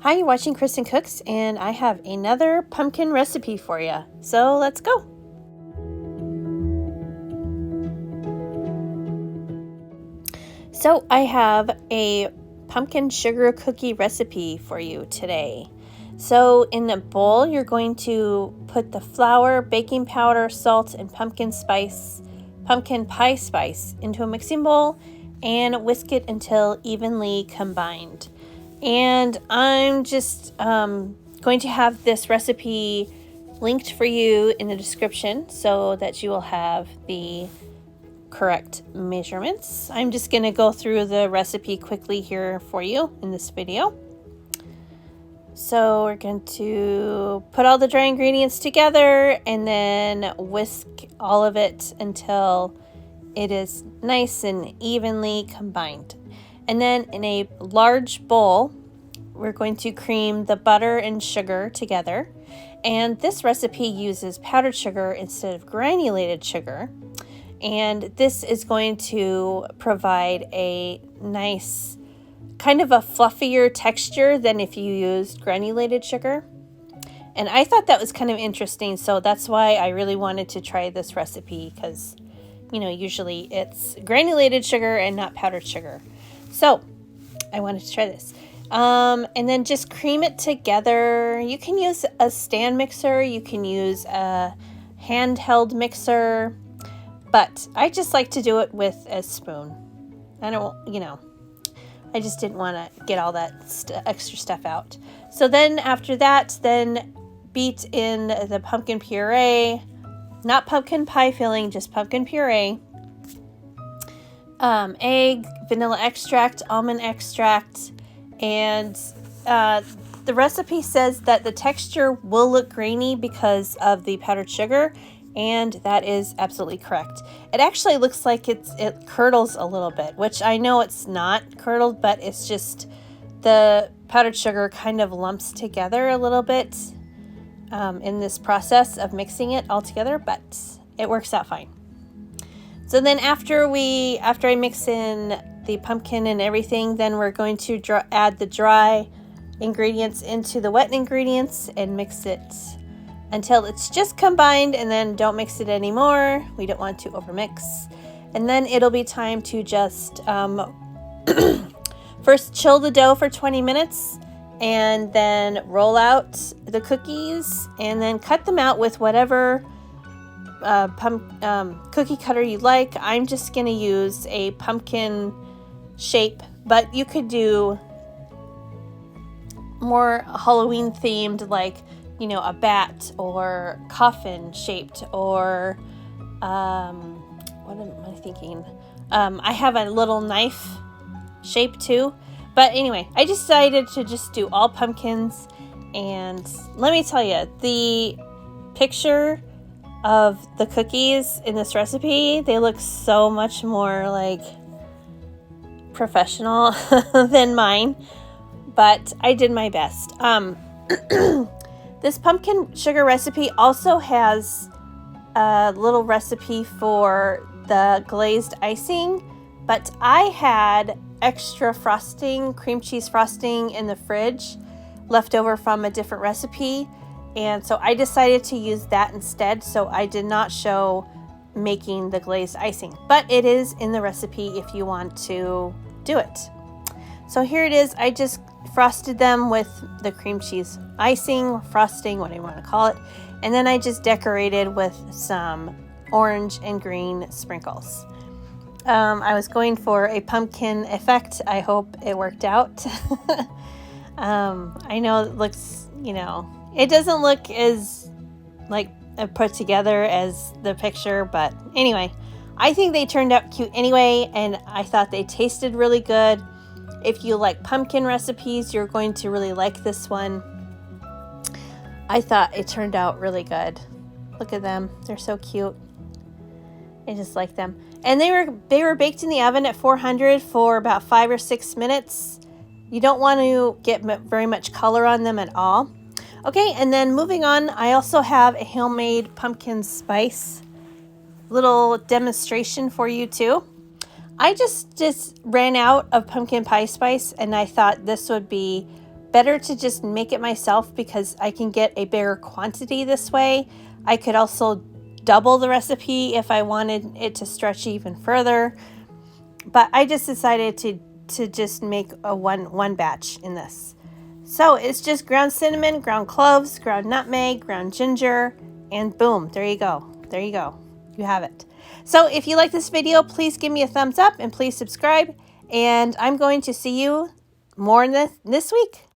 Hi, you're watching Kristincooks, and I have another pumpkin recipe for you. So let's go. So I have a pumpkin sugar cookie recipe for you today. So in a bowl, you're going to put the flour, baking powder, salt, and pumpkin pie spice into a mixing bowl and whisk it until evenly combined. And I'm just going to have this recipe linked for you in the description so that you will have the correct measurements. I'm just going to go through the recipe quickly here for you in this video. So we're going to put all the dry ingredients together and then whisk all of it until it is nice and evenly combined. And then in a large bowl, we're going to cream the butter and sugar together. And this recipe uses powdered sugar instead of granulated sugar. And this is going to provide a nice, kind of a fluffier texture than if you used granulated sugar. And I thought that was kind of interesting, so that's why I really wanted to try this recipe because, usually it's granulated sugar and not powdered sugar. So I wanted to try this. And then just cream it together. You can use a stand mixer. You can use a handheld mixer. But I just like to do it with a spoon. I just didn't want to get all that extra stuff out. So then after that, then beat in the pumpkin puree. Not pumpkin pie filling, just pumpkin puree. Egg, vanilla extract, almond extract, and the recipe says that the texture will look grainy because of the powdered sugar, and that is absolutely correct. It actually looks like it curdles a little bit, which I know it's not curdled, but it's just the powdered sugar kind of lumps together a little bit in this process of mixing it all together, but it works out fine. So then after I mix in the pumpkin and everything, then we're going to add the dry ingredients into the wet ingredients and mix it until it's just combined, and then don't mix it anymore. We don't want to overmix. And then it'll be time to just first chill the dough for 20 minutes and then roll out the cookies and then cut them out with whatever cookie cutter you like. I'm just going to use a pumpkin shape, but you could do more Halloween themed, like a bat or coffin shaped, or what am I thinking? I have a little knife shape too, but anyway, I decided to just do all pumpkins. And let me tell you, the picture of the cookies in this recipe, they look so much more like professional than mine, but I did my best. This pumpkin sugar recipe also has a little recipe for the glazed icing, but I had extra frosting, cream cheese frosting in the fridge left over from a different recipe, and so I decided to use that instead. So I did not show making the glazed icing, but it is in the recipe if you want to do it. So here it is. I just frosted them with the cream cheese icing, frosting, whatever you want to call it, and then I just decorated with some orange and green sprinkles. I was going for a pumpkin effect. I hope it worked out. I know it looks, it doesn't look as put together as the picture, but anyway, I think they turned out cute anyway, and I thought they tasted really good. If you like pumpkin recipes, you're going to really like this one. I thought it turned out really good. Look at them. They're so cute. I just like them. And they were baked in the oven at 400 for about 5 or 6 minutes. You don't want to get very much color on them at all. Okay, and then moving on, I also have a homemade pumpkin spice little demonstration for you too. I just ran out of pumpkin pie spice, and I thought this would be better to just make it myself because I can get a bigger quantity this way. I could also double the recipe if I wanted it to stretch even further. But I just decided to just make a one batch in this. So it's just ground cinnamon, ground cloves, ground nutmeg, ground ginger, and boom, there you go. There you go. You have it. So if you like this video, please give me a thumbs up and please subscribe. And I'm going to see you more this week.